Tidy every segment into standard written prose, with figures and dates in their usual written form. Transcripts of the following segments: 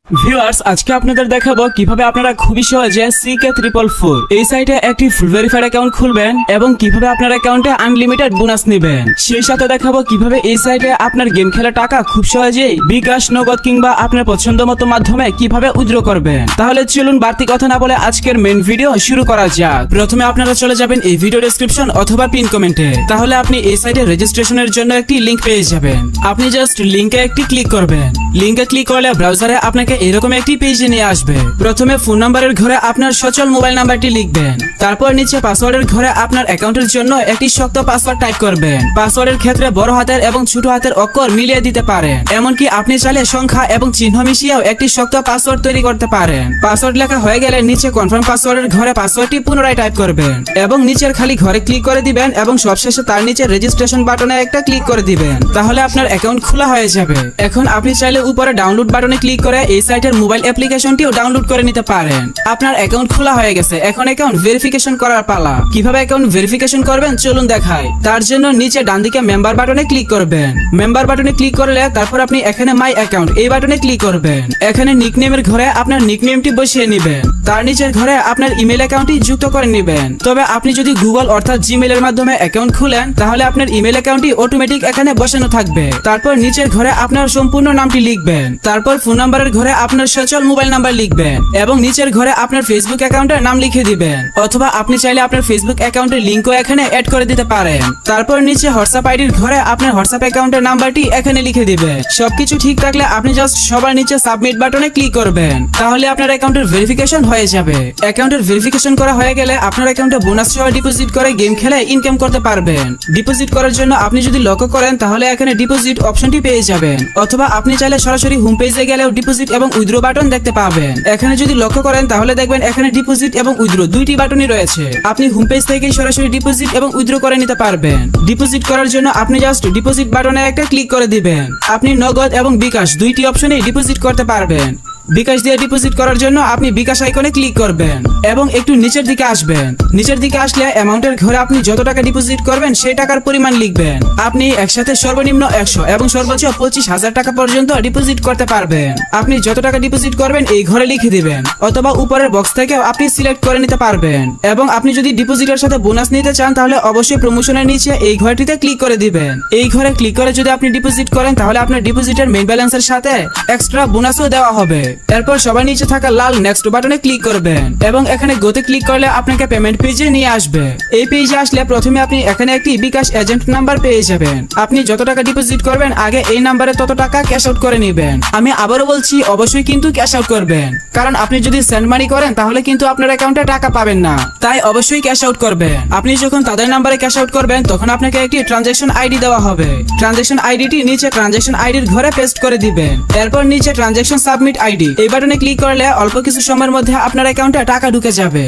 Viewers, আজকে আপনাদের দেখাবো কিভাবে আপনারা খুবই সহজে CK444 এই সাইটে একটি ফুল ভেরিফাইড অ্যাকাউন্ট খুলবেন এবং কিভাবে আপনার অ্যাকাউন্টে আনলিমিটেড বোনাস নেবেন। সেই সাথে দেখাবো কিভাবে এই সাইটে আপনার গেম খেলা টাকা খুব সহজেই বিকাশ, নগদ কিংবা আপনার পছন্দ মতো মাধ্যমে কিভাবে উইথড্র করবেন। তাহলে চলুন বাড়তি কথা না বলে আজকের মেইন ভিডিও শুরু করা যাক। প্রথমে আপনারা চলে যাবেন এই ভিডিও ডেসক্রিপশন অথবা পিন কমেন্টে। তাহলে আপনি এই সাইটে রেজিস্ট্রেশনের জন্য একটি লিংক পেয়ে যাবেন। আপনি জাস্ট লিংকে একটি ক্লিক করবেন। লিংকে ক্লিক করলে ব্রাউজারে আপনাকে এরকম একটি পেজে নিয়ে আসবে। প্রথমে ফোন নাম্বারের ঘরে আপনার সচল মোবাইল নাম্বারটি লিখবেন। তারপর নিচে পাসওয়ার্ডের ঘরে আপনার অ্যাকাউন্টের জন্য একটি শক্ত পাসওয়ার্ড টাইপ করবেন। পাসওয়ার্ডের ক্ষেত্রে বড় হাতের এবং ছোট হাতের অক্ষর মিলিয়ে দিতে পারেন। এমনকি আপনি চাইলে সংখ্যা এবং চিহ্ন মিশিয়েও একটি শক্ত পাসওয়ার্ড তৈরি করতে পারেন। পাসওয়ার্ড লেখা হয়ে গেলে নিচে কনফার্ম পাসওয়ার্ডের ঘরে পাসওয়ার্ডটি পুনরায় টাইপ করবেন এবং নিচের খালি ঘরে ক্লিক করে দিবেন এবং সবশেষে তার নিচে রেজিস্ট্রেশন বাটনে একটা ক্লিক করে দিবেন। তাহলে আপনার অ্যাকাউন্ট খোলা হয়ে যাবে। এখন আপনি চাইলে উপরে ডাউনলোড বাটনে ক্লিক করে এই সাইটের মোবাইল অ্যাপ্লিকেশনটিও ডাউনলোড করে নিতে পারেন। আপনার অ্যাকাউন্ট খোলা হয়ে গেছে। এখন অ্যাকাউন্ট ভেরিফিকেশন করার পালা। কিভাবে অ্যাকাউন্ট ভেরিফিকেশন করবেন চলুন দেখাই। তার জন্য নিচে ডান দিকে মেম্বার বাটনে ক্লিক করবেন। মেম্বার বাটনে ক্লিক করলে তারপর আপনি এখানে মাই অ্যাকাউন্ট এই বাটনে ক্লিক করবেন। এখানে নিকনেমের ঘরে আপনার নিকনেমটি বসিয়ে নেবেন। তার নিচের ঘরে আপনার ইমেল অ্যাকাউন্টটি যুক্ত করে নেবেন। তবে আপনি যদি গুগল অর্থাৎ জিমেইলের মাধ্যমে অ্যাকাউন্ট খুলেন তাহলে আপনার ইমেল অ্যাকাউন্টটি অটোমেটিক এখানে বসানো থাকবে। তারপর নিচের ঘরে আপনার সম্পূর্ণ নামটি লিখবেন। তারপর ফোন নাম্বারের ঘরে আপনার সচল মোবাইল নাম্বার লিখবেন এবং নিচের ঘরে আপনার ফেসবুক অ্যাকাউন্টের নাম লিখে দিবেন। অথবা আপনি চাইলে আপনার ফেসবুক অ্যাকাউন্টের লিংকও এখানে অ্যাড করে দিতে পারেন। তারপর নিচে হোয়াটসঅ্যাপ আইডির ঘরে আপনার হোয়াটসঅ্যাপ অ্যাকাউন্টের নাম্বারটি এখানে লিখে দিবেন। সবকিছু ঠিক থাকলে আপনি জাস্ট সবার নিচে সাবমিট বাটনে ক্লিক করবেন। তাহলে আপনার অ্যাকাউন্টের ভেরিফিকেশন হয়ে যাবে। অ্যাকাউন্টের ভেরিফিকেশন করা হয়ে গেলে আপনার অ্যাকাউন্টে বোনাস সহ ডিপোজিট করে গেম খেলে ইনকাম করতে পারবেন। ডিপোজিট করার জন্য আপনি যদি লক্ষ্য করেন তাহলে এখানে ডিপোজিট অপশনটি পেয়ে যাবেন। অথবা আপনি চাইলে সরাসরি হোম পেজে গেলেও ডিপোজিট এবং উইথড্র বাটন দেখতে পাবেন। এখানে যদি লক্ষ্য করেন তাহলে দেখবেন এখানে ডিপোজিট এবং উইথড্র দুইটি বাটনই রয়েছে। আপনি হোম পেজ থেকে সরাসরি ডিপোজিট এবং উইথড্র করে নিতে পারবেন। ডিপোজিট করার জন্য আপনি জাস্ট ডিপোজিট বাটনে একটা ক্লিক করে দিবেন। আপনি নগদ এবং বিকাশ দুইটি অপশনেই ডিপোজিট করতে পারবেন। বিকাশ দিয়ে ডিপোজিট করার জন্য আপনি বিকাশ আইকনে ক্লিক করবেন এবং একটু নিচের দিকে আসবেন। নিচের দিকে আসলে অ্যামাউন্টের ঘরে আপনি যত টাকা ডিপোজিট করবেন সেই টাকার পরিমাণ লিখবেন। আপনি একসাথে সর্বনিম্ন 100 এবং সর্বোচ্চ 25,000 টাকা পর্যন্ত ডিপোজিট করতে পারবেন। আপনি যত টাকা ডিপোজিট করবেন এই ঘরে লিখে দিবেন অথবা উপরের বক্স থেকে আপনি সিলেক্ট করে নিতে পারবেন। এবং আপনি যদি ডিপোজিটের সাথে বোনাস নিতে চান তাহলে অবশ্যই প্রমোশনের নিচে এই ঘরটিতে ক্লিক করে দিবেন। এই ঘরে ক্লিক করে যদি আপনি ডিপোজিট করেন তাহলে আপনার ডিপোজিটের মেইন ব্যালেন্সের সাথে এক্সট্রা বোনাসও দেওয়া হবে। এরপর সবার নিচে থাকা লাল নেক্সট বাটনে ক্লিক করবেন এবং এখানে গোতে ক্লিক করলে আপনাকে পেমেন্ট পেজে নিয়ে আসবে। এই পেজে আসলে প্রথমে আপনি এখানে একটি বিকাশ এজেন্ট নাম্বার পেয়ে যাবেন। আপনি যত টাকা ডিপোজিট করবেন আগে এই নাম্বারে তত টাকা ক্যাশ আউট করে নেবেন। আমি আবারও বলছি অবশ্যই কিন্তু ক্যাশ আউট করবেন, কারণ আপনি যদি সেন্ড মানি করেন তাহলে কিন্তু আপনার অ্যাকাউন্টে টাকা পাবেন না। তাই অবশ্যই ক্যাশ আউট করবেন। আপনি যখন তাদের নাম্বারে ক্যাশ আউট করবেন তখন আপনাকে একটি ট্রানজাকশন আইডি দেওয়া হবে। ট্রানজাকশন আইডিটি নিচে ট্রানজাকশন আইডির ঘরে পেস্ট করে দিবেন। এরপর নিচে ট্রানজাকশন সাবমিট আইডি এই বাটনে ক্লিক করলে অল্প কিছু সময়ের মধ্যে আপনার অ্যাকাউন্টে টাকা ঢুকে যাবে।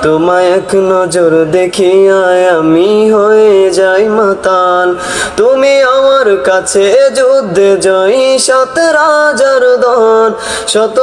তোমায় এক নজর দেখিয়ায় আমি হয়ে যাই মাতাল। তুমি আমার কাছে যুদ্ধে জয়ী 7 রাজার দল শত